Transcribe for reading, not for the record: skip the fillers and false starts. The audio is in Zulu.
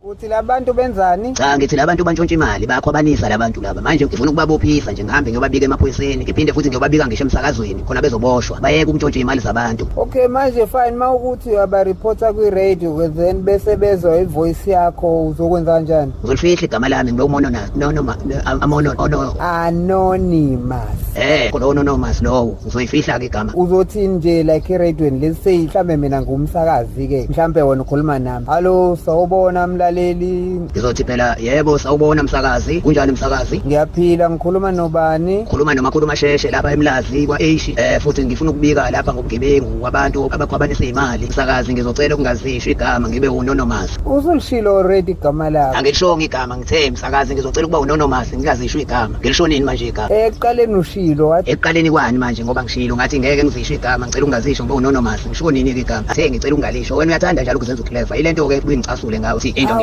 Uthi labantu benzani? Cha ngithi labantu bantshontsha imali bayakhwabanisa labantu laba. Manje ngifuna ukubabophisa nje ngihambe ngiyobabika emaphoyiseni ngiphinde futhi ngiyobabika ngisho emsakazweni khona bezoboshwa bayeke ukuntshontsha imali zabantu. Okay manje fine mawukuthi uyaba-reporta kwi-radio then bese bezwa ivoice yakho uzokwenza kanjani? Uzolifihla igama lami Anonymous. Anonymous lowo uzoyifihla ke igama. Uzothini nje like eradweni lesi mhlambe mina ngumsakazi ke mhlambe wena ukhuluma nami. Hallo sawubona mlaleli. Ngizothi phela yebo sawubona msakazi. Kunjani msakazi? Ngiyaphila ngikhuluma nobani? Khuluma noMakhulu Masheshe lapha eMlazi kwaEishi. Futhi ngifuna ukubika lapha ngobugebengu kwabantu abakhwabanisa imali. Msakazi ngizocela ukungazisho igama ngibe unonymous. Uzolishilo already igama lakho. Angilishongo igama ngithe msakazi ngizocela ukuba unonymous ngingazisho igama. Ngilishonini manje igama? Ekuqaleni ushilo wathi. Ekuqaleni kwani manje ngoba ngishilo ngathi ngeke ngizisho igama ngicela ungazisho ngoba unonymous. Ngishonini ke igama? Athe ngicela ungalisho. Wena uyathanda njalo ukuzenza uclever. Ile nto ke kuyingicasule ngawo uthi into